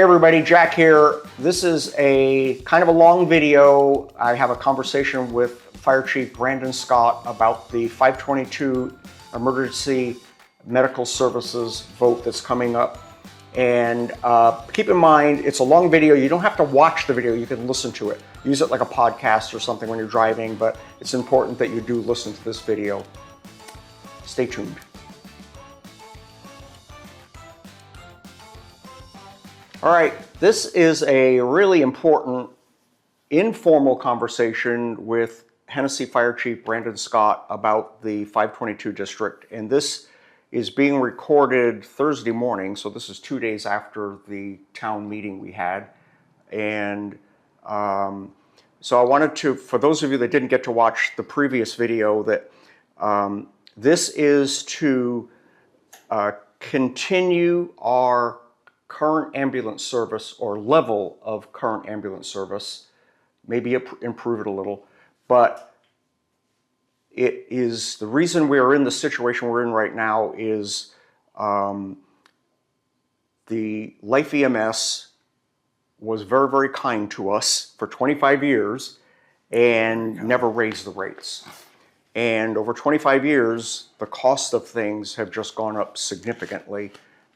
Hey everybody, Jack here. This is a kind of a long video. I have a conversation with Fire Chief Brandon Scott about the 522 Emergency Medical Services vote that's coming up. And keep in mind, it's a long video. You don't have to watch the video, you can listen to it. Use it like a podcast or something when you're driving, but it's important that you do listen to this video. Stay tuned. All right, this is a really important informal conversation with Hennessey Fire Chief Brandon Scott about the 522 district, and this is being recorded Thursday morning, so this is 2 days after the town meeting we had. And so I wanted to, for those of you that didn't get to watch the previous video, that this is to continue our current ambulance service or level of current ambulance service, maybe improve it a little, but it is the reason we are in the situation we're in right now is the Life EMS was very, very kind to us for 25 years and never raised the rates. And over 25 years, the cost of things have just gone up significantly.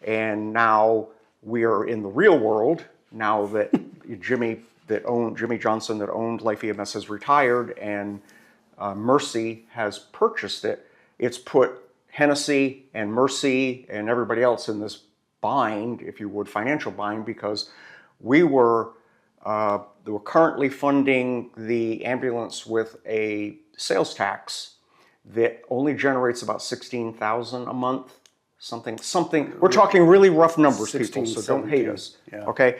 And now we are in the real world, now that Jimmy Johnson that owned Life EMS has retired and Mercy has purchased it. It's put Hennessey and Mercy and everybody else in this bind, if you would, financial bind, because they were currently funding the ambulance with a sales tax that only generates about $16,000 a month. Something. We're talking really rough numbers, 16, people, so don't hate us. Yeah. Okay.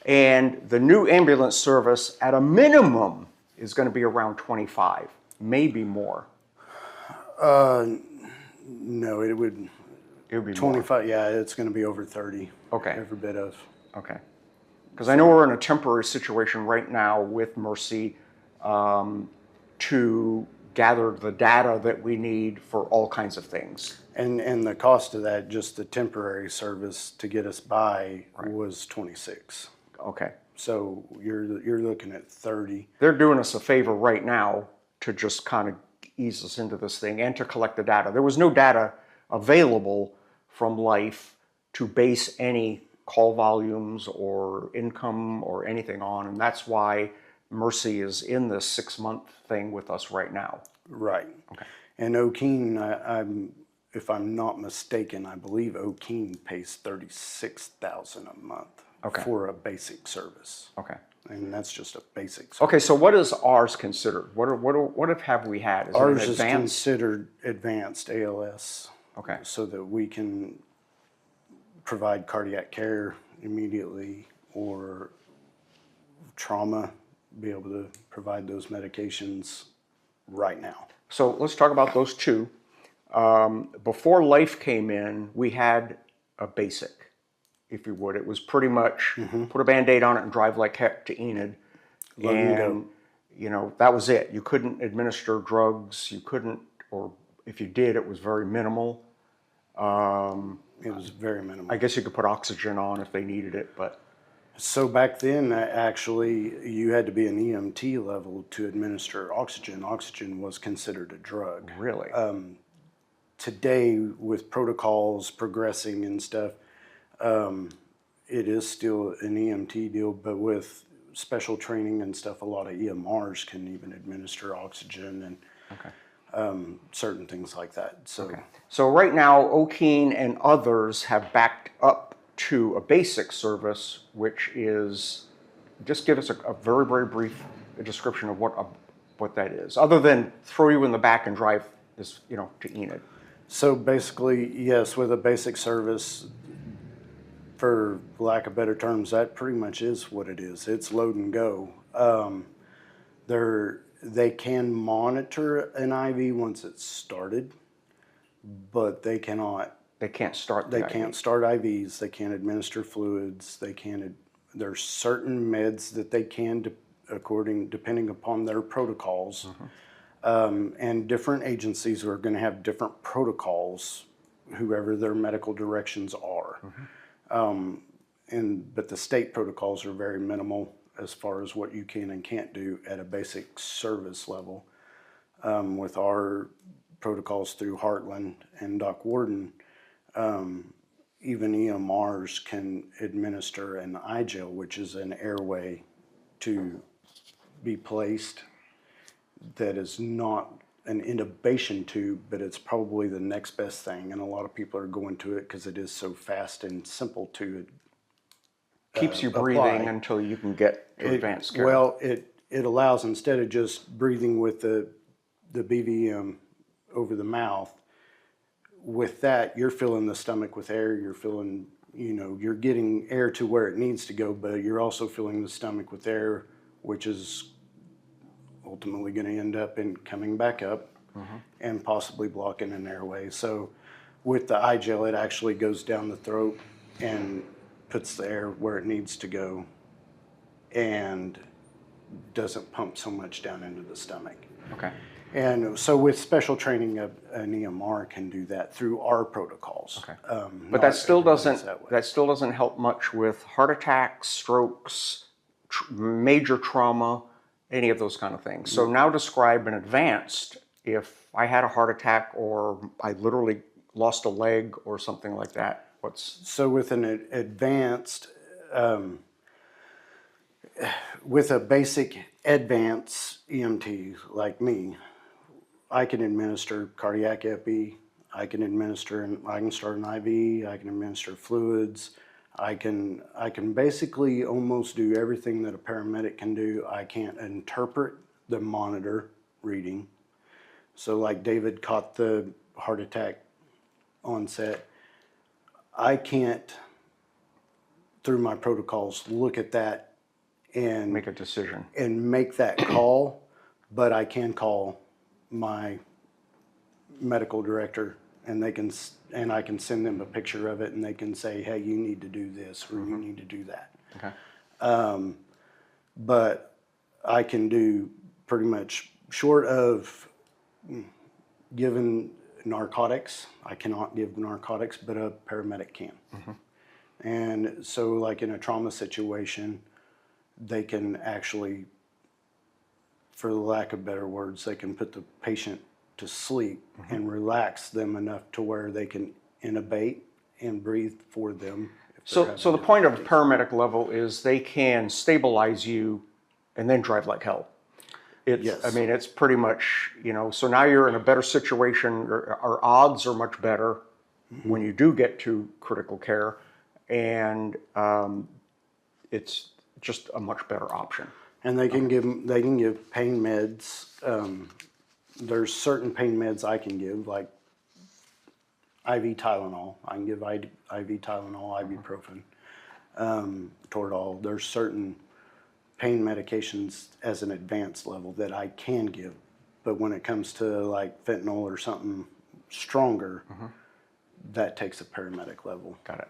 And the new ambulance service, at a minimum, is going to be around 25, maybe more. No, it would be 25. More. Yeah, it's going to be over 30. Okay. Every bit of. Okay. Because I know we're in a temporary situation right now with Mercy to gather the data that we need for all kinds of things. And the cost of that, just the temporary service to get us by, right, was 26. Okay. So you're looking at 30. They're doing us a favor right now to just kind of ease us into this thing and to collect the data. There was no data available from Life to base any call volumes or income or anything on, and that's why Mercy is in this 6-month thing with us right now. Right. Okay. And 𝐂𝐚𝐥𝐸𝐬𝐭𝐚𝐧𝐝, if I'm not mistaken, I believe 𝐂𝐚𝐥𝐸𝐬𝐭𝐚𝐧𝐝 pays $36,000 a month. Okay. For a basic service. Okay. And that's just a basic service. Okay, so what is ours considered? What have we had? Is ours is considered advanced ALS. Okay. So that we can provide cardiac care immediately, or trauma, be able to provide those medications right now. So let's talk about those two. Before Life came in, we had a basic, if you would. It was pretty much put a Band-Aid on it and drive like heck to Enid. And, you know, that was it. You couldn't administer drugs. You couldn't, or if you did, it was very minimal. It was very minimal. I guess you could put oxygen on if they needed it, but. So back then, actually, you had to be an EMT level to administer oxygen. Oxygen was considered a drug. Really? Today, with protocols progressing and stuff, it is still an EMT deal, but with special training and stuff, a lot of EMRs can even administer oxygen and certain things like that. So right now, 𝐂𝐚𝐥𝐸𝐬𝐭𝐚𝐧𝐝 and others have backed up to a basic service, which is, just give us a very, very brief description of what that is, other than throw you in the back and drive this, you know, to Enid. So basically, yes, with a basic service, for lack of better terms, that pretty much is what it is. It's load and go. They can monitor an IV once it's started, but they cannot. They can't start. They can't start IVs. They can't administer fluids. They can't. There's certain meds that they can, depending upon their protocols, and different agencies are going to have different protocols, whoever their medical directions are. but the state protocols are very minimal as far as what you can and can't do at a basic service level. With our protocols through Heartland and Doc Warden, even EMRs can administer an 𝐂𝐚𝐢𝐧𝐝, which is an airway to be placed that is not an intubation tube, but it's probably the next best thing. And a lot of people are going to it because it is so fast and simple to Keeps you breathing until you can get to advanced care. Well, it allows, instead of just breathing with the BVM over the mouth, with that, you're filling the stomach with air, you're filling, you're getting air to where it needs to go, but you're also filling the stomach with air, which is ultimately going to end up in coming back up and possibly blocking an airway. So with the 𝐂𝐚𝐢𝐧𝐝, it actually goes down the throat and puts the air where it needs to go and doesn't pump so much down into the stomach. Okay. And so with special training, an EMR can do that through our protocols. Okay. But that still doesn't help much with heart attacks, strokes, major trauma, any of those kind of things. So now describe an advanced, if I had a heart attack or I literally lost a leg or something like that, So with an advanced, with a basic advanced EMT like me, I can administer cardiac epi, I can start an IV, I can administer fluids, I can basically almost do everything that a paramedic can do. I can't interpret the monitor reading. So like David caught the heart attack onset, I can't, through my protocols, look at that and make a decision and make that call, but I can call my medical director and I can send them a picture of it and they can say, hey, you need to do this or you need to do that. Okay. But I can do pretty much, short of giving narcotics. I cannot give narcotics, but a paramedic can. And so like in a trauma situation, they can actually, for the lack of better words, they can put the patient to sleep and relax them enough to where they can intubate and breathe for them. So the point of paramedic level is they can stabilize you and then drive like hell. Yes. I mean, it's pretty much, so now you're in a better situation. Our odds are much better when you do get to critical care, and it's just a much better option. And they can give pain meds. There's certain pain meds I can give, like IV Tylenol. I can give IV Tylenol, ibuprofen, Toradol. There's certain pain medications as an advanced level that I can give. But when it comes to like fentanyl or something stronger, that takes a paramedic level. Got it.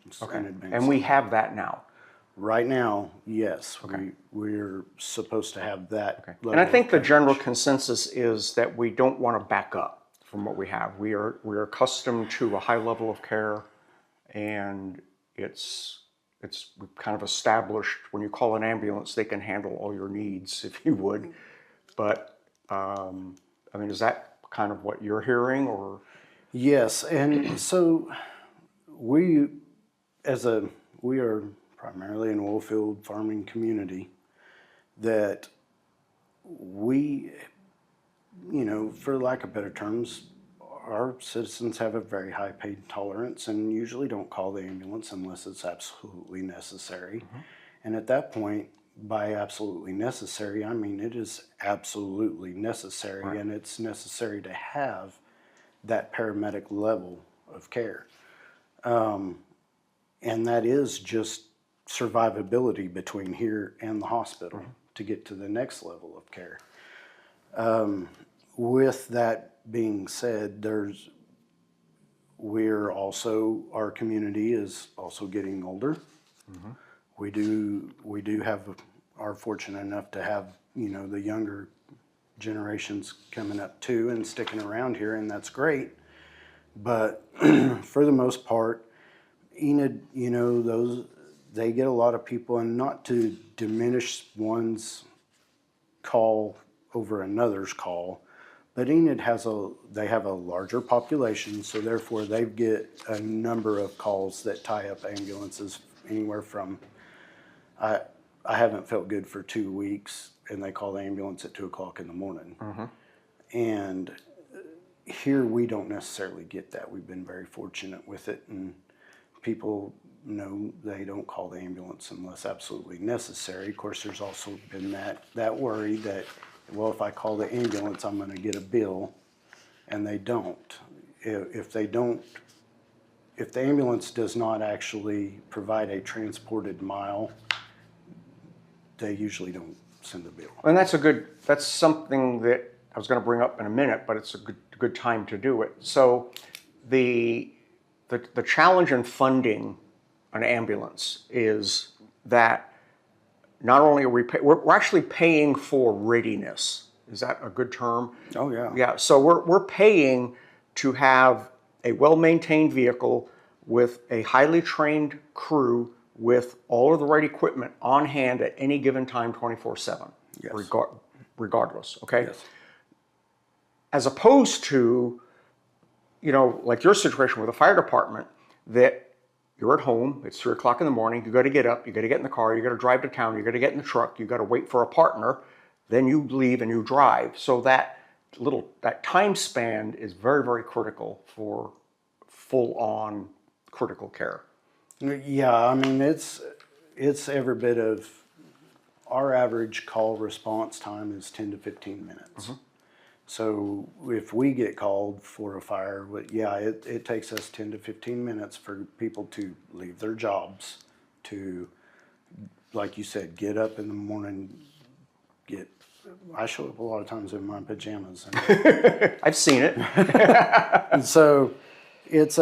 It's Okay. an advanced And we have that now. Right now, yes. Okay. We're supposed to have that. Okay. level And I think of the general coverage. consensus is that we don't want to back up from what we have. We're accustomed to a high level of care, and it's kind of established. When you call an ambulance, they can handle all your needs, if you would. But I mean, is that kind of what you're hearing, or? Yes, and so we are primarily an oil field farming community that we, for lack of better terms, our citizens have a very high pain tolerance and usually don't call the ambulance unless it's absolutely necessary. And at that point, by absolutely necessary, I mean it is absolutely necessary, Right. and it's necessary to have that paramedic level of care. And that is just survivability between here and the hospital to get to the next level of care. With that being said, our community is also getting older. We are fortunate enough to have, the younger generations coming up too and sticking around here, and that's great. But for the most part, Enid, they get a lot of people, and not to diminish one's call over another's call, but Enid they have a larger population, so therefore they get a number of calls that tie up ambulances anywhere from, I haven't felt good for 2 weeks, and they call the ambulance at 2 o'clock in the morning. And here we don't necessarily get that. We've been very fortunate with it, and people know they don't call the ambulance unless absolutely necessary. Of course, there's also been that worry that, well, if I call the ambulance, I'm going to get a bill, and they don't. If the ambulance does not actually provide a transported mile, they usually don't send a bill. And that's something that I was going to bring up in a minute, but it's a good time to do it. So the challenge in funding an ambulance is that not only are we're actually paying for readiness. Is that a good term? Oh, yeah. Yeah, so we're paying to have a well-maintained vehicle with a highly trained crew with all of the right equipment on hand at any given time, 24/7, Yes. regardless, okay? Yes. As opposed to, like your situation with the fire department, that you're at home, it's 3 o'clock in the morning, you got to get up, you got to get in the car, you got to drive to town, you got to get in the truck, you got to wait for a partner, then you leave and you drive. So that time span is very, very critical for full-on critical care. Yeah, I mean, it's every bit of, our average call response time is 10 to 15 minutes. So if we get called for a fire, it takes us 10 to 15 minutes for people to leave their jobs, to, like you said, get up in the morning, I show up a lot of times in my pajamas. I've seen it. And so it's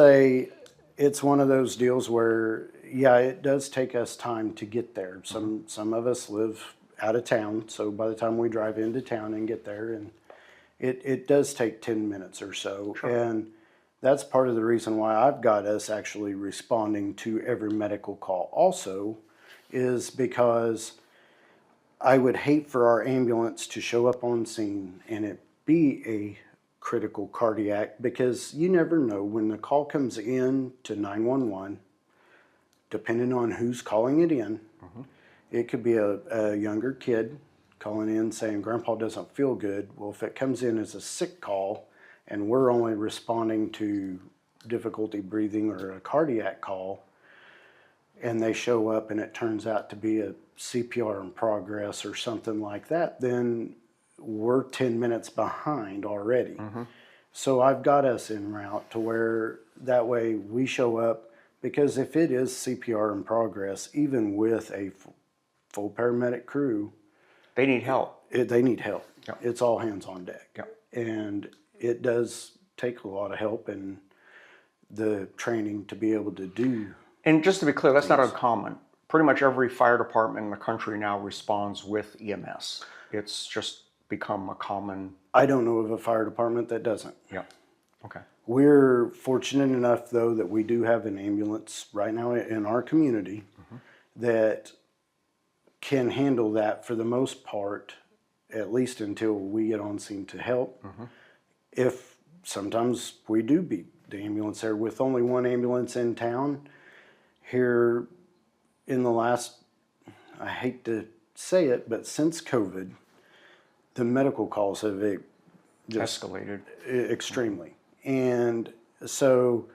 one of those deals where, it does take us time to get there. Some of us live out of town, so by the time we drive into town and get there, and it does take 10 minutes or so. Sure. And that's part of the reason why I've got us actually responding to every medical call also, is because I would hate for our ambulance to show up on scene and it be a critical cardiac, because you never know when the call comes in to 911, depending on who's calling it in. It could be a younger kid calling in saying grandpa doesn't feel good. Well, if it comes in as a sick call and we're only responding to difficulty breathing or a cardiac call, and they show up and it turns out to be a CPR in progress or something like that, then we're 10 minutes behind already. So I've got us en route to where that way we show up, because if it is CPR in progress, even with a full paramedic crew, They need help. they need help. Yep. It's all hands on deck. Yep. And it does take a lot of help and the training to be able to do. And just to be clear, that's not uncommon. Pretty much every fire department in the country now responds with EMS. It's just become a common... I don't know of a fire department that doesn't. Yeah. Okay. We're fortunate enough, though, that we do have an ambulance right now in our community that can handle that for the most part, at least until we get on scene to help. If sometimes we do beat the ambulance there with only one ambulance in town, here in the last, I hate to say it, but since COVID, the medical calls have just Escalated. extremely. And so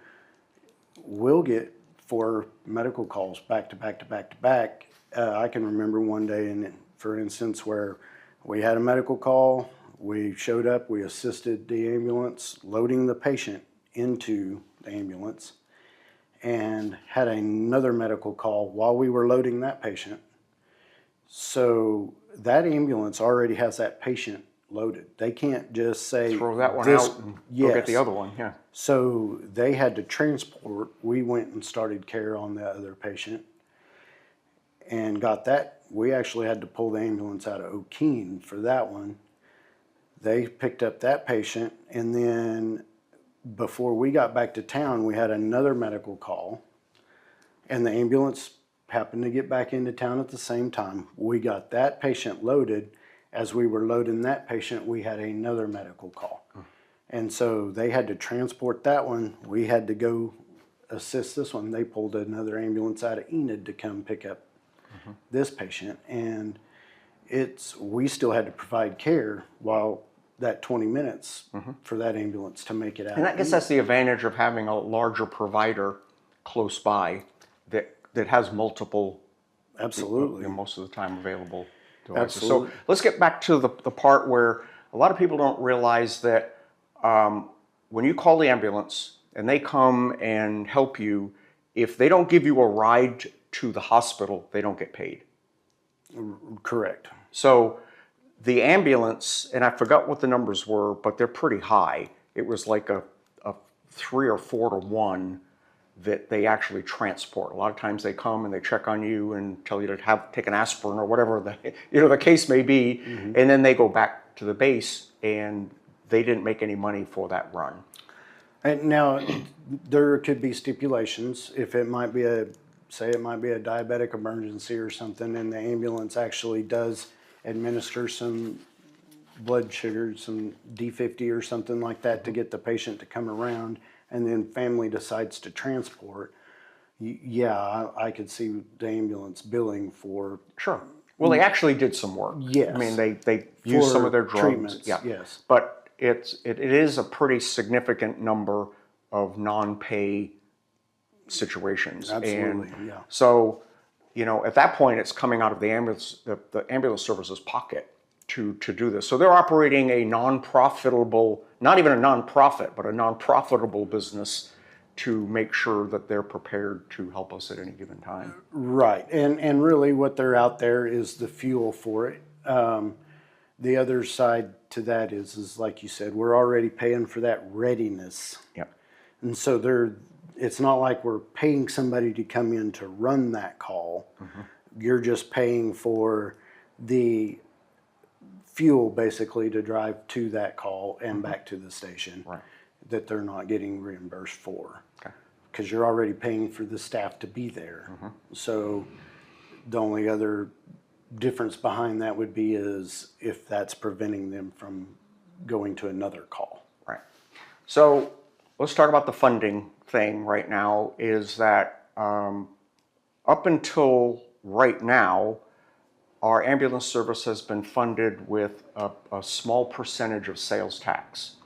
we'll get 4 medical calls back to back to back to back. I can remember one day, for instance, where we had a medical call, we showed up, we assisted the ambulance loading the patient into the ambulance, and had another medical call while we were loading that patient. So that ambulance already has that patient loaded. They can't just say, Throw that one out and go get the other one. Yeah. So they had to transport. We went and started care on the other patient and got that. We actually had to pull the ambulance out of 𝐂𝐚𝐧𝐝𝐢𝐧𝐿 for that one. They picked up that patient, and then before we got back to town, we had another medical call, and the ambulance happened to get back into town at the same time. We got that patient loaded. As we were loading that patient, we had another medical call. And so they had to transport that one. We had to go assist this one. They pulled another ambulance out of Enid to come pick up this patient. And we still had to provide care while that 20 minutes for that ambulance to make it out. And I guess that's the advantage of having a larger provider close by that has multiple, Absolutely. most of the time available devices. Absolutely. So let's get back to the part where a lot of people don't realize that when you call the ambulance and they come and help you, if they don't give you a ride to the hospital, they don't get paid. Correct. So the ambulance, and I forgot what the numbers were, but they're pretty high. It was like a 3 or 4 to 1 that they actually transport. A lot of times they come and they check on you and tell you to take an aspirin or whatever the case may be, and then they go back to the base, and they didn't make any money for that run. And now there could be stipulations if it might be a diabetic emergency or something, and the ambulance actually does administer some blood sugar, some D50 or something like that to get the patient to come around, and then family decides to transport. Yeah, I could see the ambulance billing for. Sure. Well, they actually did some work. Yes. I mean, they used some of their drugs. Treatments, yeah. yes. But it is a pretty significant number of non-pay situations. Absolutely, And yeah. so, at that point, it's coming out of the ambulance service's pocket to do this. So they're operating a non-profitable, not even a non-profit, but a non-profitable business to make sure that they're prepared to help us at any given time. Right, and really what they're out there is the fuel for it. The other side to that is like you said, we're already paying for that readiness. Yep. And so it's not like we're paying somebody to come in to run that call. You're just paying for the fuel basically to drive to that call and back to the station. Right. That they're not getting reimbursed for. Okay. Because you're already paying for the staff to be there. So the only other difference behind that would be is if that's preventing them from going to another call. Right. So let's talk about the funding thing right now. Is that up until right now, our ambulance service has been funded with a small percentage of sales tax.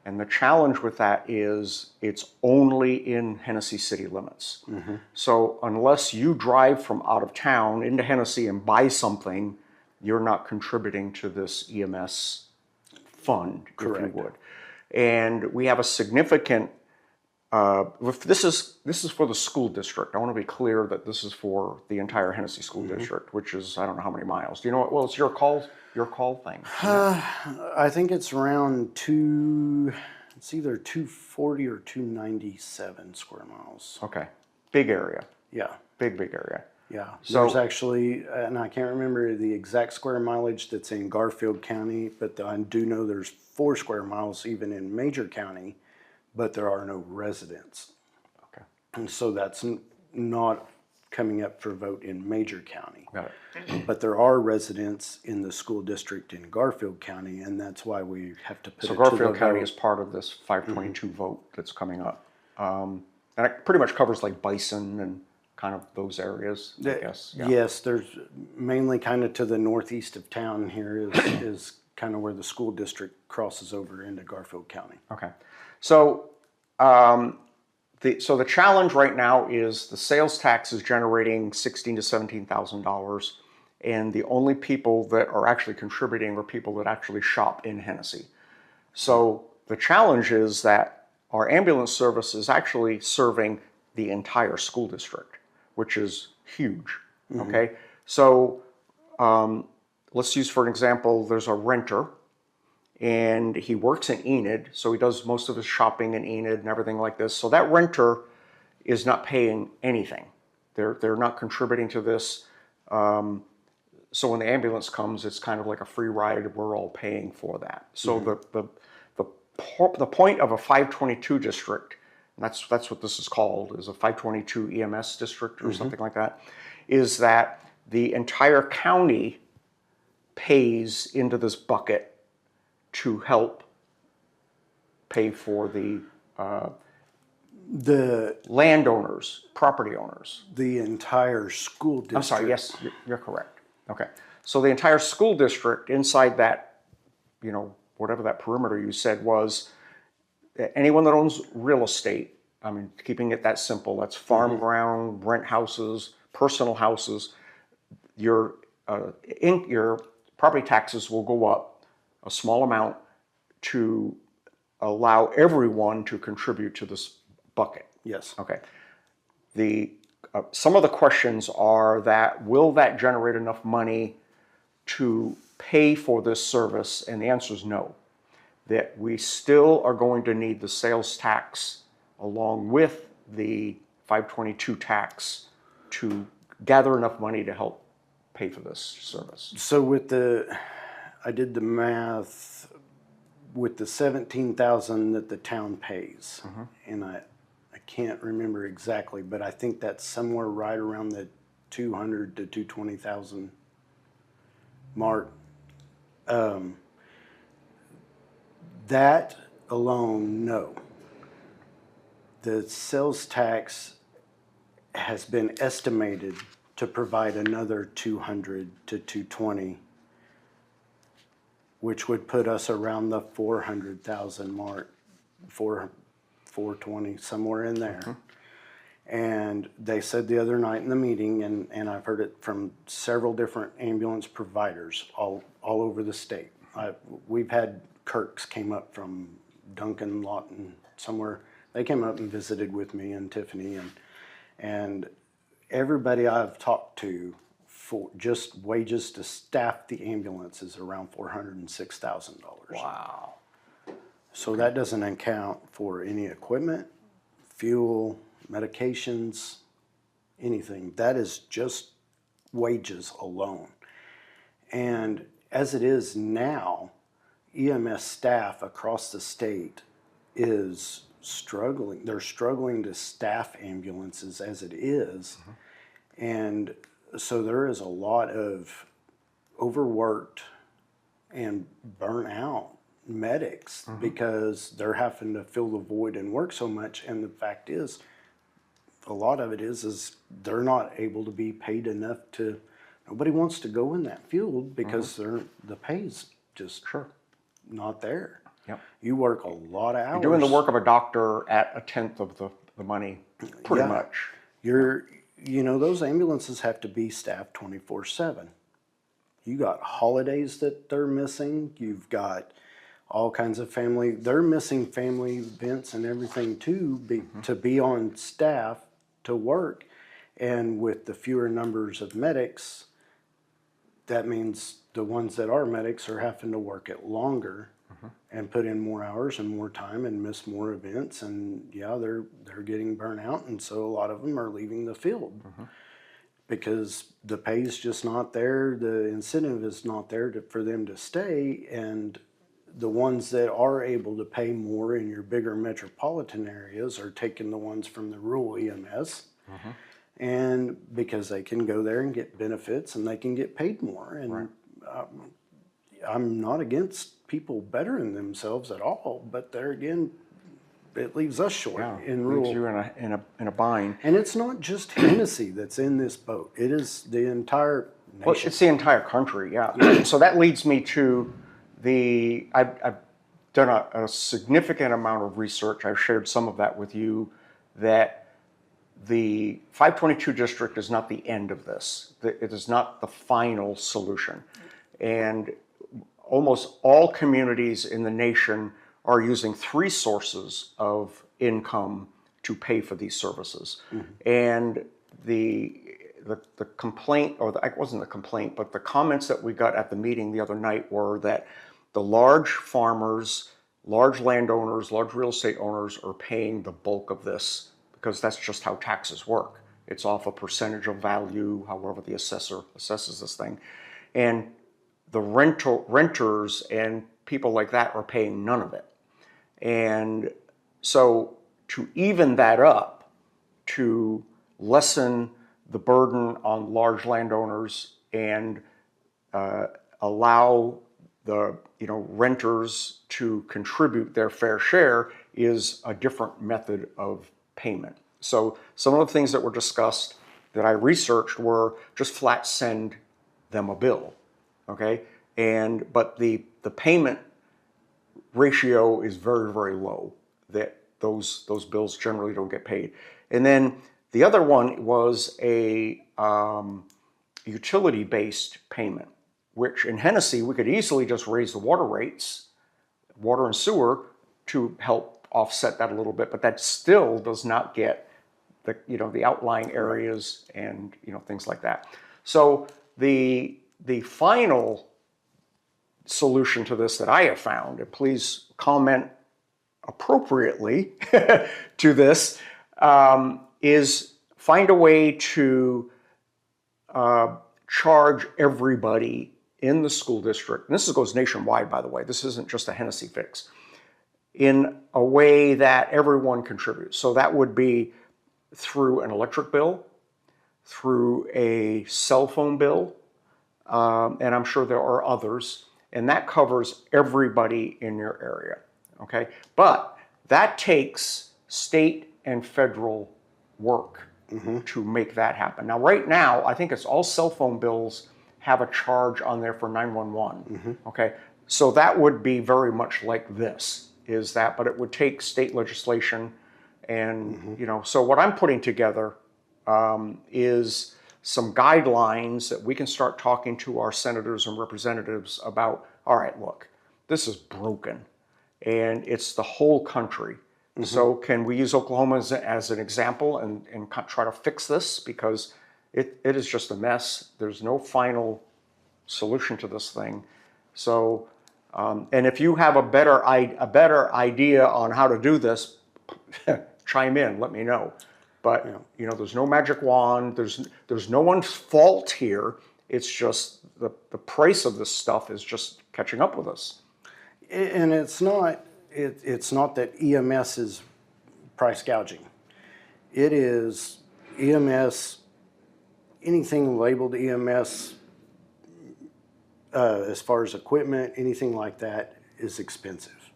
And the challenge with that is it's only in Hennessey city limits. So unless you drive from out of town into Hennessey and buy something, you're not contributing to this EMS fund, Correct. if you would. And we have a significant, this is for the school district. I want to be clear that this is for the entire Hennessey school district, which is, I don't know how many miles. Do you know what, well, it's your call thing. I think it's around it's either 240 or 297 square miles. Okay. Big area. Yeah. Big area. Yeah. So- There's actually, and I can't remember the exact square mileage that's in Garfield County, but I do know there's 4 square miles even in Major County, but there are no residents. Okay. And so that's not coming up for vote in Major County. Got it. But there are residents in the school district in Garfield County, and that's why we have to put So it to the Garfield County vote. is part of this 522 vote that's coming up. And it pretty much covers like Bison and kind of those areas, I guess. Yeah. Yes, there's mainly kind of to the northeast of town here is kind of where the school district crosses over into Garfield County. Okay. So the challenge right now is the sales tax is generating $16,000 to $17,000, and the only people that are actually contributing are people that actually shop in Hennessey. So the challenge is that our ambulance service is actually serving the entire school district, which is huge. Okay. So let's use for an example, there's a renter, and he works in Enid, so he does most of his shopping in Enid and everything like this. So that renter is not paying anything. They're not contributing to this. So when the ambulance comes, it's kind of like a free ride. We're all paying for that. So the point of a 522 district, and that's what this is called, is a 522 EMS district or something like that, is that the entire county pays into this bucket to help pay for the landowners, property owners. The entire school district. I'm sorry, yes, you're correct. Okay. So the entire school district inside that, you know, whatever that perimeter you said was, anyone that owns real estate, I mean, keeping it that simple, that's farm ground, rent houses, personal houses, your property taxes will go up a small amount to allow everyone to contribute to this bucket. Yes. Okay. Some of the questions are that, will that generate enough money to pay for this service? And the answer is no. That we still are going to need the sales tax along with the 522 tax to gather enough money to help pay for this service. So I did the math with the $17,000 that the town pays, and I can't remember exactly, but I think that's somewhere right around the 200 to 220,000 mark. That alone, no. The sales tax has been estimated to provide another 200 to 220, which would put us around the 400,000 mark, 420, somewhere in there. And they said the other night in the meeting, and I've heard it from several different ambulance providers all over the state. We've had Kirks came up from Duncan, Lawton, somewhere. They came up and visited with me and Tiffany, and everybody I've talked to for just wages to staff the ambulance is around $406,000. Wow. So that doesn't account for any equipment, fuel, medications, anything. That is just wages alone. And as it is now, EMS staff across the state is struggling. They're struggling to staff ambulances as it is. And so there is a lot of overworked and burnt out medics because they're having to fill the void and work so much. And the fact is, a lot of it is they're not able to be paid enough to, nobody wants to go in that field because the pay's just not there. Yep. You work a lot of hours. You're doing the work of a doctor at a tenth of the money, pretty much. Those ambulances have to be staffed 24/7. You got holidays that they're missing. You've got all kinds of they're missing family events and everything too, to be on staff to work. And with the fewer numbers of medics, that means the ones that are medics are having to work it longer and put in more hours and more time and miss more events. And they're getting burnt out. And so a lot of them are leaving the field because the pay's just not there. The incentive is not there for them to stay. And the ones that are able to pay more in your bigger metropolitan areas are taking the ones from the rural EMS. And because they can go there and get benefits and they can get paid more. And I'm not against people bettering themselves at all, but there again, it leaves us short in rural. Leaves you in a bind. And it's not just Hennessey that's in this boat. It is the entire nation. Well, it's the entire country, So that leads me to I've done a significant amount of research. I've shared some of that with you, that the 522 district is not the end of this. It is not the final solution. And almost all communities in the nation are using 3 sources of income to pay for these services. And the complaint, it wasn't the complaint, but the comments that we got at the meeting the other night were that the large farmers, large landowners, large real estate owners are paying the bulk of this because that's just how taxes work. It's off a percentage of value, however the assessor assesses this thing. And the renters and people like that are paying none of it. And so to even that up, to lessen the burden on large landowners and allow the renters to contribute their fair share is a different method of payment. So some of the things that were discussed that I researched were just flat send them a bill, okay? But the payment ratio is very, very low, that those bills generally don't get paid. And then the other one was a utility-based payment, which in Hennessey, we could easily just raise the water rates, water and sewer, to help offset that a little bit, but that still does not get the outlying areas and things like that. So the final solution to this that I have found, and please comment appropriately to this, is find a way to charge everybody in the school district, and this goes nationwide, by the way, this isn't just a Hennessey fix, in a way that everyone contributes. So that would be through an electric bill, through a cell phone bill, and I'm sure there are others, and that covers everybody in your area, okay? But that takes state and federal work to make that happen. Now, right now, I think it's all cell phone bills have a charge on there for 911, okay? So that would be very much like this, but it would take state legislation and, so what I'm putting together is some guidelines that we can start talking to our senators and representatives about. All right, look, this is broken and it's the whole country. So can we use Oklahoma as an example and try to fix this? Because it is just a mess. There's no final solution to this thing. So, and if you have a better idea on how to do this, chime in, let me know. But there's no magic wand. There's no one's fault here. It's just the price of this stuff is just catching up with us. And it's not that EMS is price gouging. It is EMS, anything labeled EMS, as far as equipment, anything like that is expensive.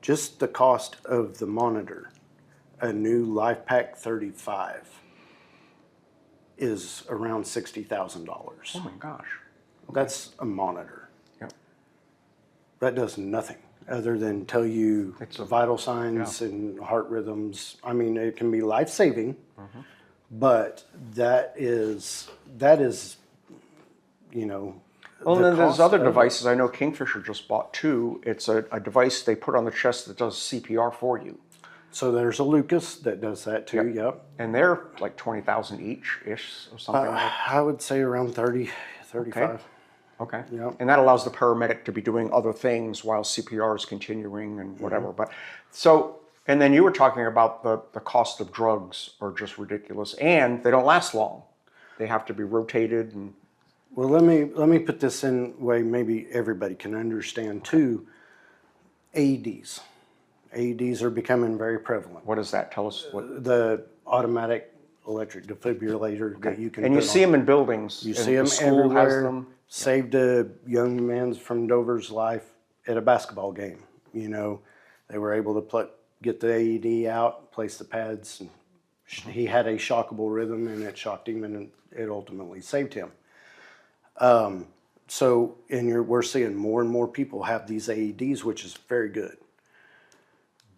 Just the cost of the monitor, a new LifePak 35 is around $60,000. Oh my gosh. That's a monitor. Yep. That does nothing other than tell you vital signs and heart rhythms. I mean, it can be life-saving, but that is Well, and then there's other devices. I know Kingfisher just bought two. It's a device they put on the chest that does CPR for you. So there's a Lucas that does that too, yep. And they're like 20,000 each-ish or something like that. I would say around 30, 35. Okay. Yep. And that allows the paramedic to be doing other things while CPR is continuing and whatever. But so, and then you were talking about the cost of drugs are just ridiculous, and they don't last long. They have to be rotated. And well, let me put this in a way maybe everybody can understand too. AEDs. AEDs are becoming very prevalent. what is that? Tell us what. The automatic electric defibrillator that you can And you see them in buildings. You and see them the school has everywhere. them. Saved a young man from Dover's life at a basketball game. They were able to get the AED out, place the pads, and he had a shockable rhythm, and it shocked him, and it ultimately saved him. So, we're seeing more and more people have these AEDs, which is very good.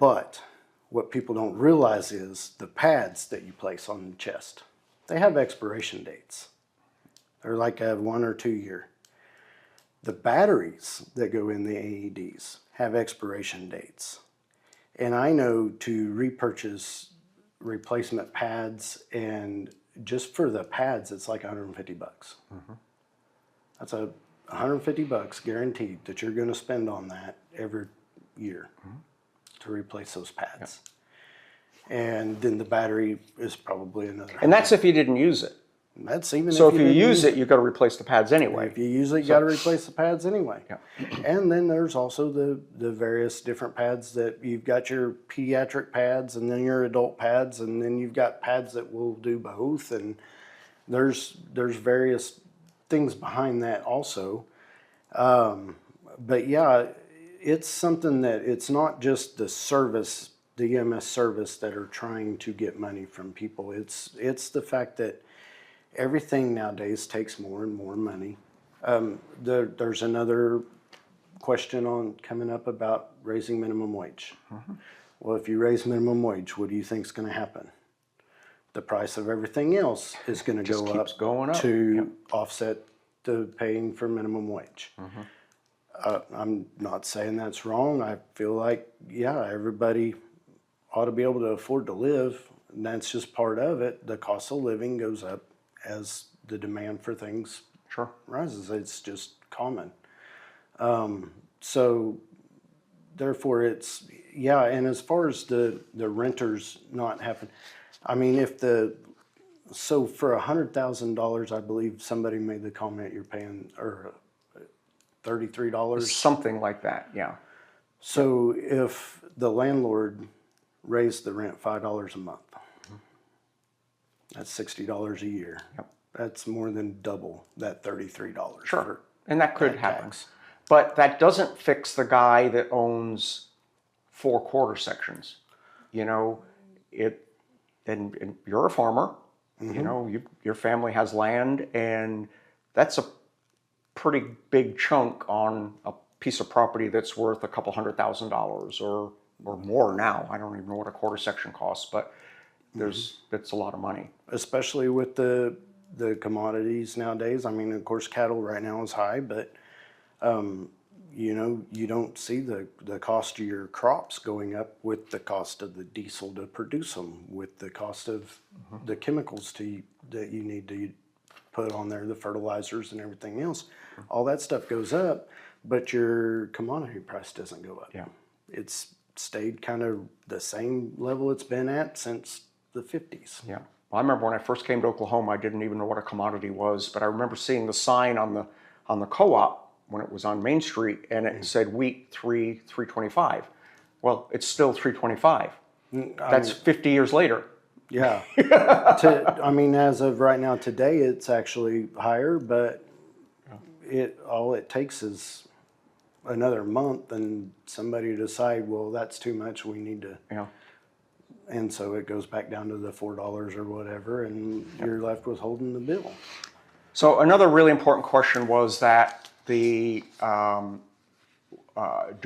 But what people don't realize is the pads that you place on the chest, they have expiration dates. They're like a 1 or 2 year. The batteries that go in the AEDs have expiration dates. And I know to repurchase replacement pads, and just for the pads, it's like $150. That's $150 guaranteed that you're going to spend on that every year to replace those pads. And then the battery is probably another. And that's if you didn't use it. That's even So if you use it, you've got to replace the pads anyway. If you use it, you got to replace the pads anyway. Yeah. And then there's also the various different pads that you've got your pediatric pads and then your adult pads, and then you've got pads that will do both. And there's various things behind that also. But yeah, it's something that it's not just the service, the EMS service that are trying to get money from people. It's the fact that everything nowadays takes more and more money. There's another question on coming up about raising minimum wage. Well, if you raise minimum wage, what do you think is going to happen? The price of everything else is going to go up going up to offset the paying for minimum wage. I'm not saying that's wrong. I feel like, yeah, everybody ought to be able to afford to live, and that's just part of it. The cost of living goes up as the demand for things rises. It's just common. So therefore it's, yeah, and as far as the renters not having, I mean, so for $100,000, I believe somebody made the comment you're paying, or $33. Something like that, yeah. So if the landlord raised the rent $5 a month, that's $60 a year. Yep. That's more than double that $33. Sure, and that could happen. Tax. But that doesn't fix the guy that owns 4 quarter sections. You know, and you're a farmer, you know, your family has land, and that's a pretty big chunk on a piece of property that's worth a couple $100,000 or more now. I don't even know what a quarter section costs, but that's a lot of money. Especially with the commodities nowadays. I mean, of course, cattle right now is high, but you know, you don't see the cost of your crops going up with the cost of the diesel to produce them, with the cost of the chemicals that you need to put on there, the fertilizers and everything else. All that stuff goes up, but your commodity price doesn't go up. Yeah. It's stayed kind of the same level it's been at since the 50s. Yeah. Well, I remember when I first came to Oklahoma, I didn't even know what a commodity was, but I remember seeing the sign on the co-op when it was on Main Street, and it said wheat $3.25. Well, it's still $3.25. That's 50 years later. Yeah. I mean, as of right now today, it's actually higher, but all it takes is another month and somebody decide, well, that's too much, we need to. Yeah. And so it goes back down to the $4 or whatever, and you're left with holding the bill. So another really important question was that do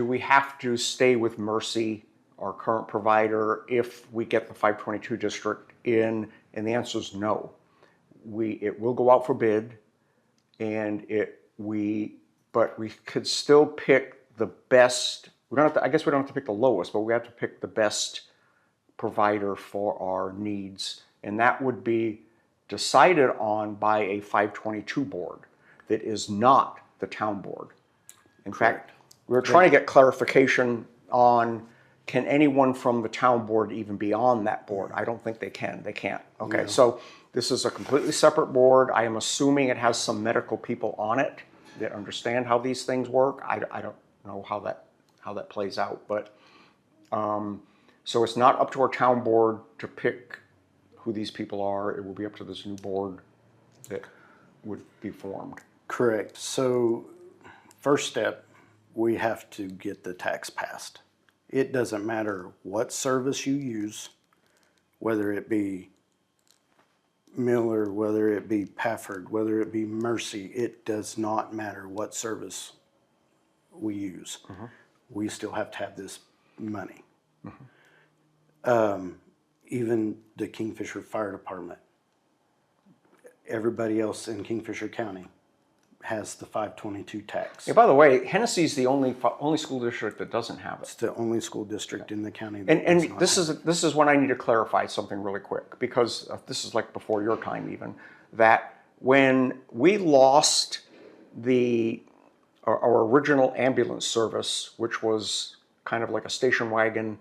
we have to stay with Mercy, our current provider, if we get the 522 district in? And the answer is no. It will go out for bid, and but we could still pick the best. We don't have to, I guess we don't have to pick the lowest, but we have to pick the best provider for our needs, and that would be decided on by a 522 board that is not the town board. In fact, we're trying to get clarification on, can anyone from the town board even be on that board? I don't think they can. They can't. Okay, no. So this is a completely separate board. I am assuming it has some medical people on it that understand how these things work. I don't know how that plays out, but so it's not up to our town board to pick who these people are. It will be up to this new board that would be formed. Correct. So first step, we have to get the tax passed. It doesn't matter what service you use, whether it be Miller, whether it be Pafford, whether it be Mercy, it does not matter what service we use. We still have to have this money. Even the Kingfisher Fire Department, everybody else in Kingfisher County has the 522 tax. Yeah, by the way, Hennessey is the only school district that doesn't have it. It's the only school district in the county that And does not this is when I need to clarify something really quick, because this is like before your time even, that when we lost our original ambulance service, which was kind of like a station wagon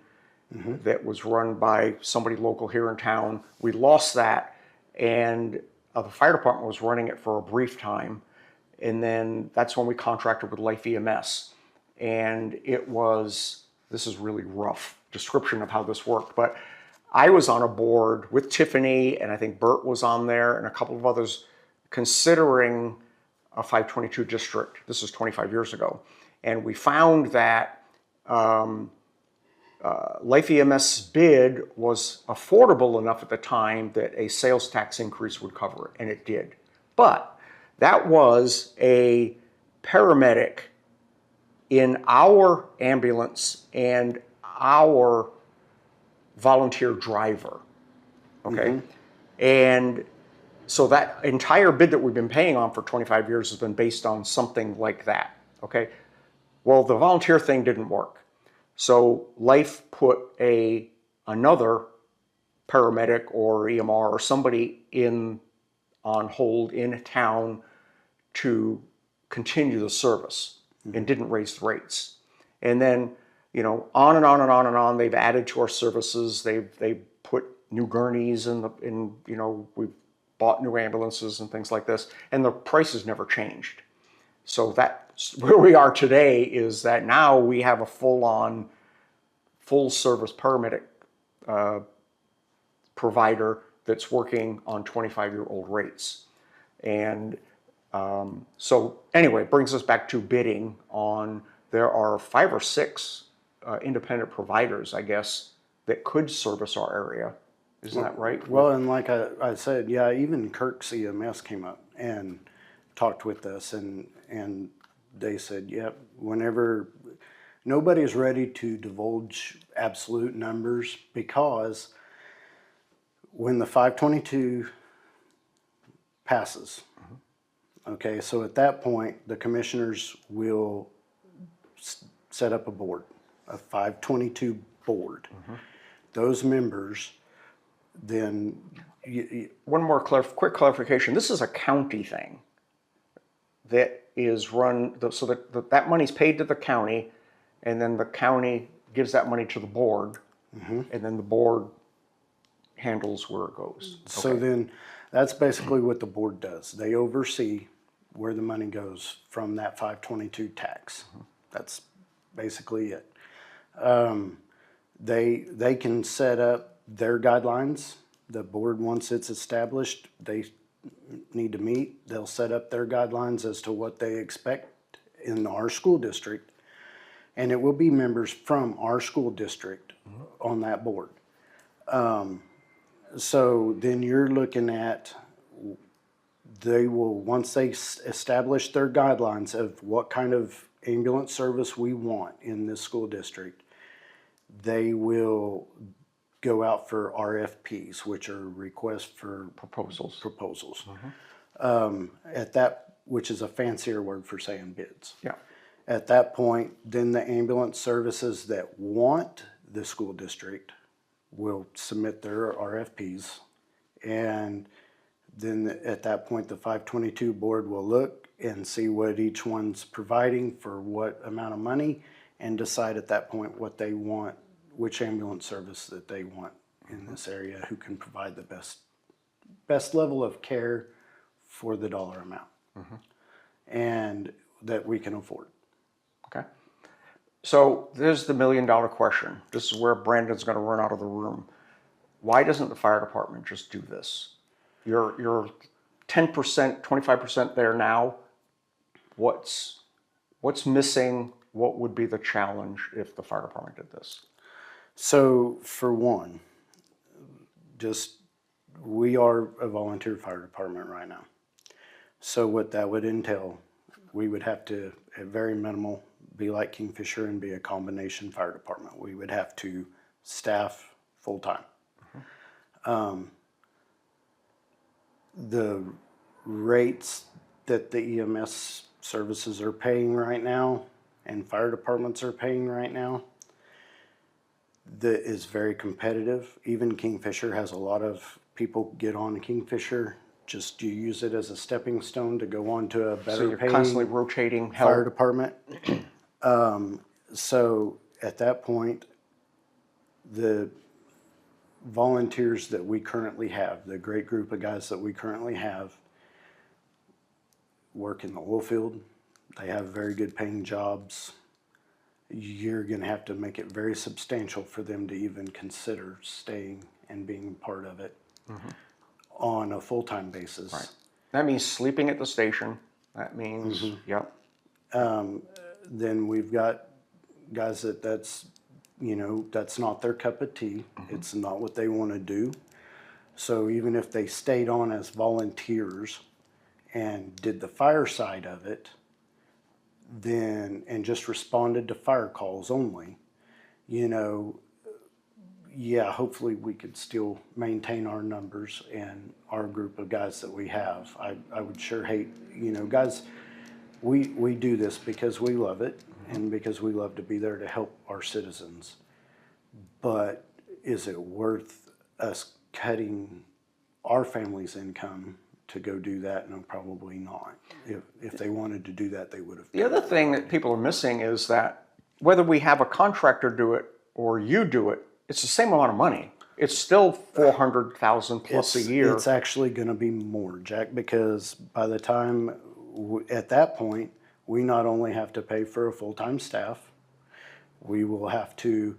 that was run by somebody local here in town, we lost that, and the fire department was running it for a brief time. And then that's when we contracted with Life EMS. And this is really rough description of how this worked, but I was on a board with Tiffany, and I think Bert was on there, and a couple of others, considering a 522 district. This is 25 years ago. And we found that Life EMS bid was affordable enough at the time that a sales tax increase would cover it, and it did. But that was a paramedic in our ambulance and our volunteer driver, okay? And so that entire bid that we've been paying on for 25 years has been based on something like that, okay? Well, the volunteer thing didn't work. So Life put another paramedic or EMR or somebody on hold in town to continue the service and didn't raise the rates. And then, on and on and on and on, they've added to our services. They put new gurneys we've bought new ambulances and things like this, and the prices never changed. So that's where we are today, is that now we have a full-on, full-service paramedic provider that's working on 25-year-old rates. And so anyway, it brings us back to bidding on, there are 5 or 6 independent providers, I guess, that could service our area. Isn't that right? Well, and like I said, yeah, even 𝐔𝐧𝐝𝐢𝐧𝐝 EMS came up and talked with us, and they said, yep, whenever, nobody's ready to divulge absolute numbers, because when the 522 passes, okay, so at that point, the commissioners will set up a board, a 522 board. Those members then... One more quick clarification. This is a county thing that is run, so that money's paid to the county, and then the county gives that money to the board, and then the board handles where it goes. So then, that's basically what the board does. They oversee where the money goes from that 522 tax. That's basically it. They can set up their guidelines. The board, once it's established, they need to meet. They'll set up their guidelines as to what they expect in our school district, and it will be members from our school district on that board. So then you're looking at, they will, once they establish their guidelines of what kind of ambulance service we want in this school district, they will go out for RFPs, which are requests for Proposals. At that, which is a fancier word for saying bids. Yeah. At that point, then the ambulance services that want the school district will submit their RFPs, and then at that point the 522 board will look and see what each one's providing for what amount of money, and decide at that point what they want, which ambulance service that they want in this area, who can provide the best level of care for the dollar amount, and that we can afford. Okay. So there's the $1 million question. This is where Brandon's going to run out of the room. Why doesn't the fire department just do this? You're 10%, 25% there now. What's missing? What would be the challenge if the fire department did this? So for one, we are a volunteer fire department right now. So what that would entail, we would have to, at very minimal, be like Kingfisher and be a combination fire department. We would have to staff full-time. The rates that the EMS services are paying right now and fire departments are paying right now, that is very competitive. Even Kingfisher has a lot of people get on Kingfisher just to use it as a stepping stone to go on to a better So you're paying constantly rotating help. fire department. So at that point, the volunteers that we currently have, the great group of guys that we currently have, work in the oil field. They have very good paying jobs. You're going to have to make it very substantial for them to even consider staying and being part of it on a full-time basis. Right. That means sleeping at the station. That means, yep. Then we've got guys that's not their cup of tea. It's not what they want to do. So even if they stayed on as volunteers and did the fire side of it, and just responded to fire calls only, hopefully we could still maintain our numbers and our group of guys that we have. I would sure hate, guys, we do this because we love it and because we love to be there to help our citizens. But is it worth us cutting our family's income to go do that? No, probably not. If they wanted to do that, they would have. The other thing that people are missing is that whether we have a contractor do it or you do it, it's the same amount of money. It's still $400,000 plus a year. It's actually going to be more, Jack, because by the time at that point, we not only have to pay for a full-time staff, we will have to,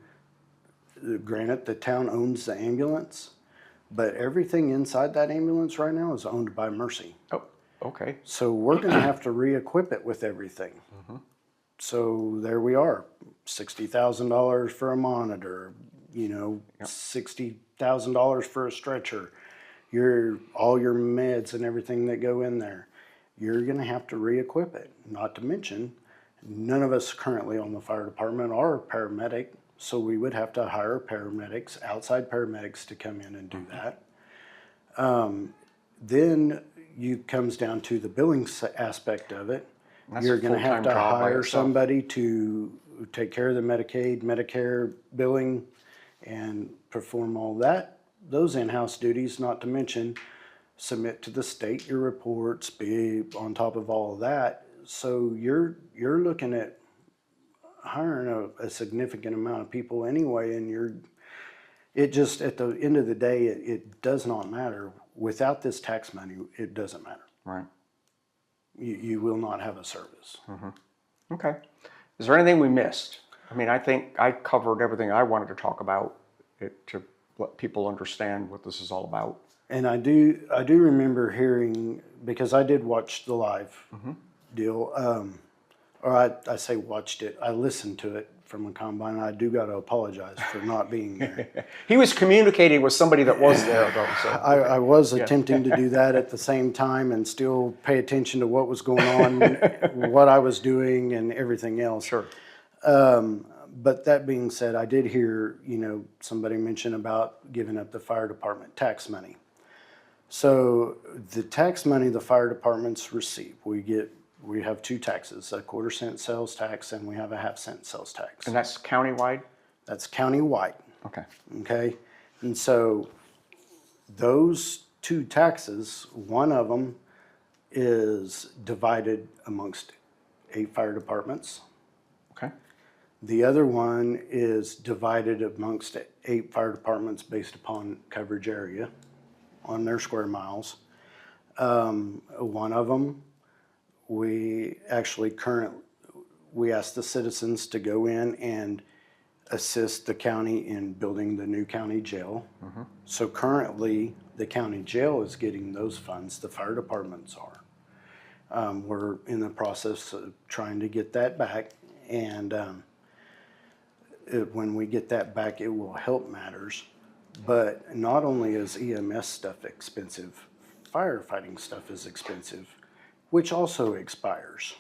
granted, the town owns the ambulance, but everything inside that ambulance right now is owned by Mercy. Oh, okay. So we're going to have to re-equip it with everything. So there we are, $60,000 for a monitor, $60,000 for a stretcher, all your meds and everything that go in there. You're going to have to re-equip it. Not to mention, none of us currently on the fire department are a paramedic, so we would have to hire paramedics, outside paramedics, to come in and do that. Then it comes down to the billing aspect of it. You're going to have to hire somebody to take care of the Medicaid, Medicare billing, and perform all those in-house duties, not to mention submit to the state your reports, be on top of all of that. So you're looking at hiring a significant amount of people anyway, and it just, at the end of the day, it does not matter. Without this tax money, it doesn't matter. Right. You will not have a service. Okay. Is there anything we missed? I mean, I think I covered everything I wanted to talk about to let people understand what this is all about. And I do remember hearing, because I did watch the live deal, or I say watched it, I listened to it from a combine. I do got to apologize for not being there. He was communicating with somebody that was there, though. So. I was attempting to do that at the same time and still pay attention to what was going on, what I was doing, and everything else. Sure. But that being said, I did hear, somebody mention about giving up the fire department tax money. So the tax money the fire departments receive, we have two taxes, a 1/4 cent sales tax and we have a 1/2 cent sales tax. And that's countywide? That's countywide. Okay. Okay. And so those two taxes, one of them is divided amongst 8 fire departments. Okay. The other one is divided amongst 8 fire departments based upon coverage area on their square miles. One of them, we asked the citizens to go in and assist the county in building the new county jail. So currently, the county jail is getting those funds, the fire departments are. We're in the process of trying to get that back, and when we get that back, it will help matters. But not only is EMS stuff expensive, firefighting stuff is expensive, which also expires.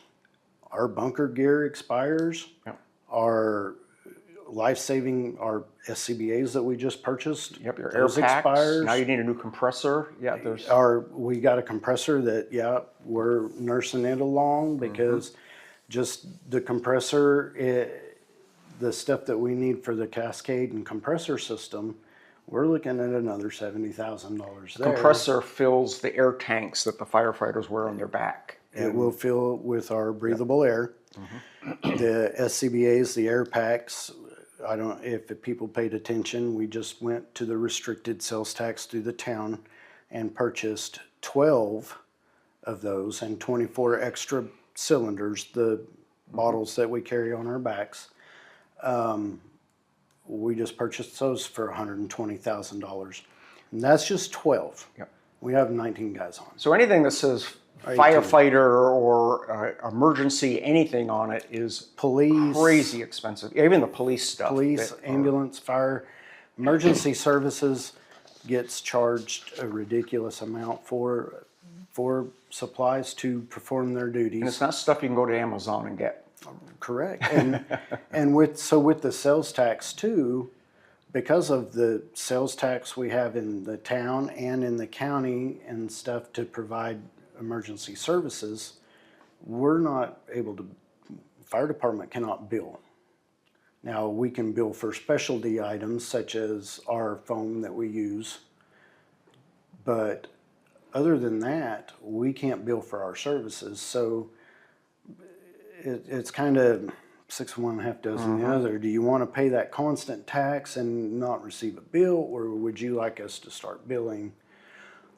Our bunker gear expires. Yep. Our life-saving, our SCBAs that we just purchased, Yep, your air those packs. expires. Now you need a new compressor. Yeah, We got a compressor that, we're nursing it along because just the compressor, the stuff that we need for the cascade and compressor system, we're looking at another $70,000 there. compressor fills the air tanks that the firefighters wear on their back. It will fill with our breathable air. The SCBAs, the air packs, I don't, if people paid attention, we just went to the restricted sales tax through the town and purchased 12 of those and 24 extra cylinders, the bottles that we carry on our backs. we just purchased those for $120,000. And that's just 12. Yep. We have 19 guys on. So anything that says firefighter or emergency, anything on it is Police. crazy expensive. Even the police stuff. Police, ambulance, fire, emergency services gets charged a ridiculous amount for supplies to perform their duties. And it's not stuff you can go to Amazon and get. Correct. And with the sales tax too, because of the sales tax we have in the town and in the county and stuff to provide emergency services, we're not able to, fire department cannot bill. Now we can bill for specialty items such as our foam that we use, but other than that, we can't bill for our services. So it's kind of 6 of one, half dozen the other. Do you want to pay that constant tax and not receive a bill, or would you like us to start billing?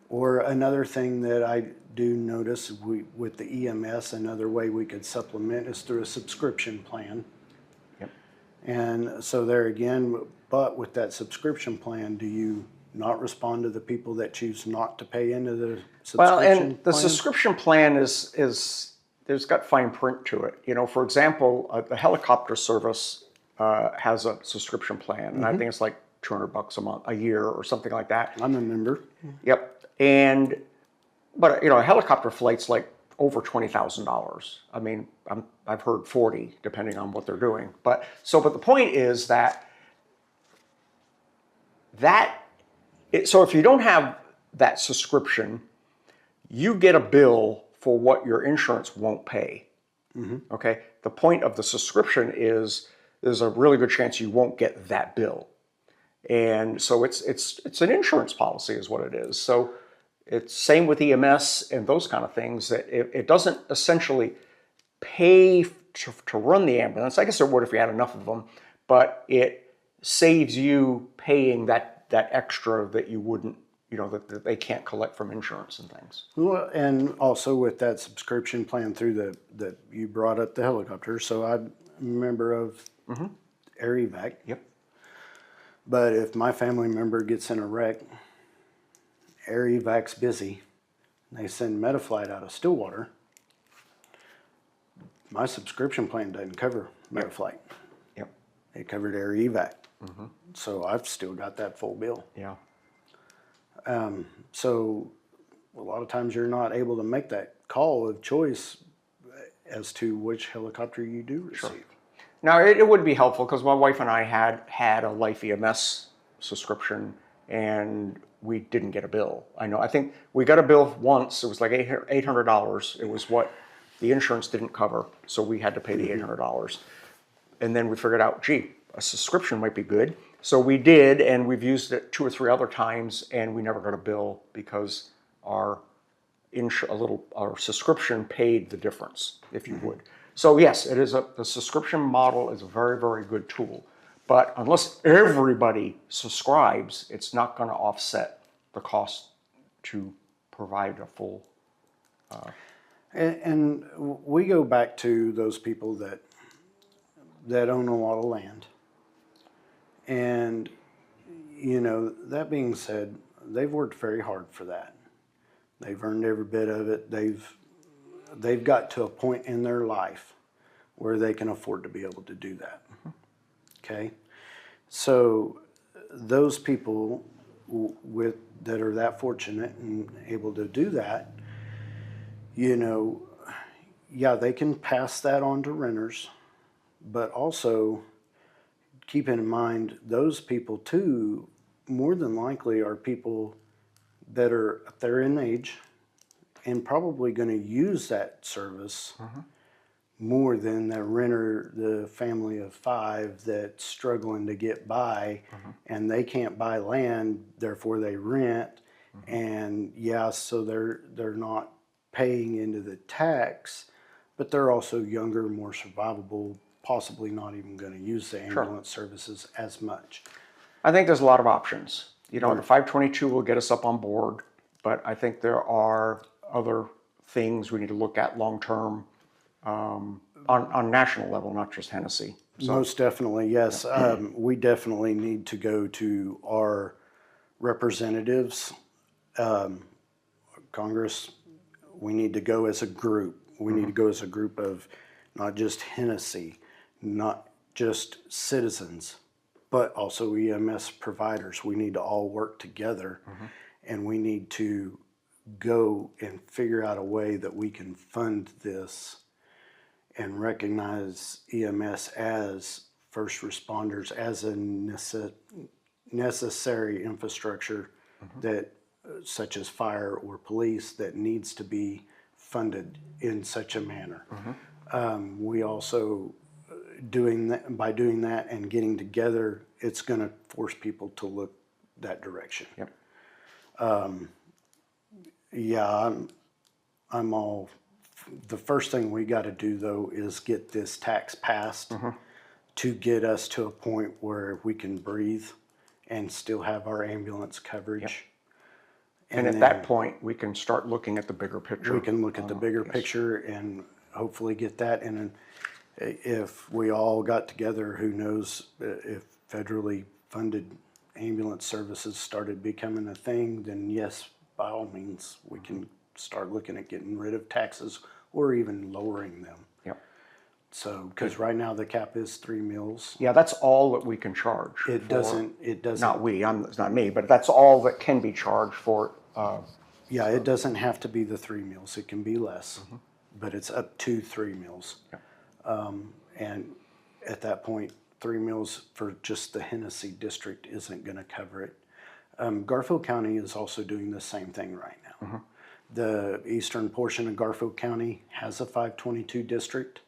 Or another thing that I do notice with the EMS, another way we could supplement is through a subscription plan. Yep. And so there again, but with that subscription plan, do you not respond to the people that choose not to pay into the subscription Well, and the plan? subscription plan is there's got fine print to it. You know, for example, the helicopter service has a subscription plan, and I think it's like $200 a year or something like that. I'm a member. Yep. But you know, a helicopter flight's like over $20,000. I mean, I've heard 40, depending on what they're doing. But the point is that so if you don't have that subscription, you get a bill for what your insurance won't pay. Okay. The point of the subscription is there's a really good chance you won't get that bill, and so it's an insurance policy, is what it is. So it's same with EMS and those kind of things, that it doesn't essentially pay to run the ambulance. I guess it would if you had enough of them, but it saves you paying that extra that you wouldn't, you know, that they can't collect from insurance and things. Well, and also with that subscription plan through that you brought up the helicopter. So I'm a member of 𝐅𝐸𝐸𝐺. Yep. But if my family member gets in a wreck, 𝐅𝐸𝐸𝐺's busy, and they send Metaflight out of Stillwater, my subscription plan doesn't cover Metaflight. Yep. It covered 𝐅𝐸𝐸𝐺. So I've still got that full bill. Yeah. So a lot of times you're not able to make that call of choice as to which helicopter you do receive. Sure. Now, it would be helpful because my wife and I had a Life EMS subscription, and we didn't get a bill. I think we got a bill once. It was like $800. It was what the insurance didn't cover, so we had to pay the $800. And then we figured out, gee, a subscription might be good. So we did, and we've used it 2 or 3 other times, and we never got a bill because our subscription paid the difference, if you would. So yes, the subscription model is a very, very good tool. But unless everybody subscribes, it's not going to offset the cost to provide a full. And we go back to those people that own a lot of land. And, you know, that being said, they've worked very hard for that. They've earned every bit of it. They've got to a point in their life where they can afford to be able to do that. Okay? So those people that are that fortunate and able to do that, you know, yeah, they can pass that on to renters, but also keep in mind those people too, more than likely are people that are up there in age and probably going to use that service more than the renter, the family of 5 that's struggling to get by and they can't buy land, therefore they rent. And yeah, so they're not paying into the tax, but they're also younger, more survivable, possibly not even going to use the ambulance services as much. I think there's a lot of options. You know, the 522 will get us up on board, but I think there are other things we need to look at long term on national level, not just Hennessey. Most definitely, yes. We definitely need to go to our representatives, Congress. We need to go as a group. We need to go as a group of not just Hennessey, not just citizens, but also EMS providers. We need to all work together, and we need to go and figure out a way that we can fund this and recognize EMS as first responders, as a necessary infrastructure that, such as fire or police, that needs to be funded in such a manner. We also, by doing that and getting together, it's going to force people to look that direction. Yeah, I'm all. The first thing we got to do, though, is get this tax passed to get us to a point where we can breathe and still have our ambulance coverage. And at that point, we can start looking at the bigger picture. We can look at the bigger picture and hopefully get that. And if we all got together, who knows, if federally funded ambulance services started becoming a thing, then yes, by all means, we can start looking at getting rid of taxes or even lowering them. So, because right now the cap is 3 meals. Yeah, that's all that we can charge. It doesn't. Not we. It's not me, but that's all that can be charged for. Yeah, it doesn't have to be the 3 meals. It can be less, but it's up to 3 meals. And at that point, 3 meals for just the Hennessey district isn't going to cover it. Garfield County is also doing the same thing right now. The eastern portion of Garfield County has a 522 district,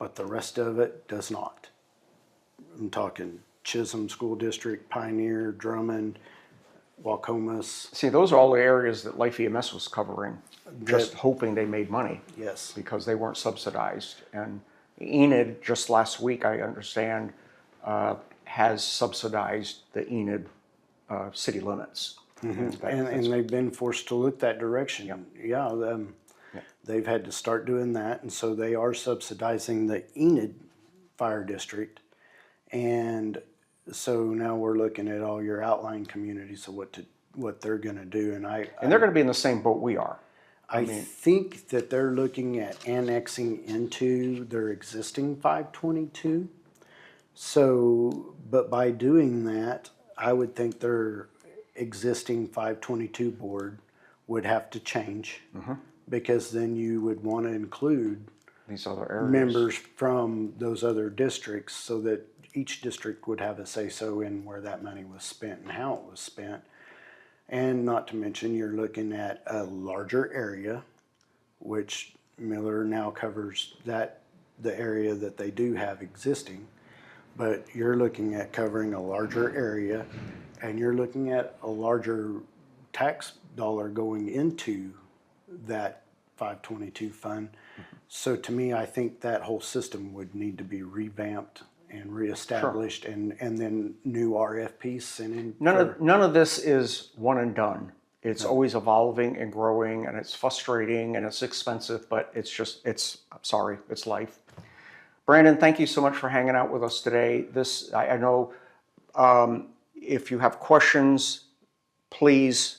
but the rest of it does not. I'm talking Chisholm School District, Pioneer, Drummond, Wacomas. See, those are all the areas that Life EMS was covering, just hoping they made money. Yes. Because they weren't subsidized. And Enid, just last week, I understand, has subsidized the Enid city limits. And they've been forced to look that direction. They've had to start doing that, and so they are subsidizing the Enid Fire District. And so now we're looking at all your outlying communities of what they're going to do. And they're going to be in the same boat we are. I think that they're looking at annexing into their existing 522. So, but by doing that, I would think their existing 522 board would have to change, because then you would want to include these other areas, members from those other districts, so that each district would have a say-so in where that money was spent and how it was spent. And not to mention, you're looking at a larger area, which Miller now covers the area that they do have existing, but you're looking at covering a larger area, and you're looking at a larger tax dollar going into that 522 fund. So to me, I think that whole system would need to be revamped and reestablished, and then new RFPs sent in. None of this is one and done. It's always evolving and growing, and it's frustrating and it's expensive, but it's life. Brandon, thank you so much for hanging out with us today. I know if you have questions, please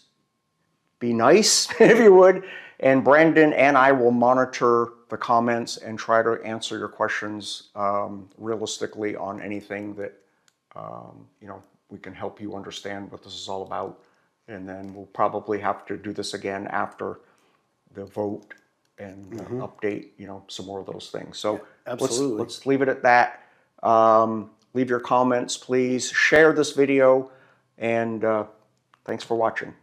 be nice, if you would. And Brandon and I will monitor the comments and try to answer your questions realistically on anything that we can help you understand what this is all about. And then we'll probably have to do this again after the vote and update, some more of those things. So absolutely, let's leave it at that. Leave your comments, please. Share this video, and thanks for watching.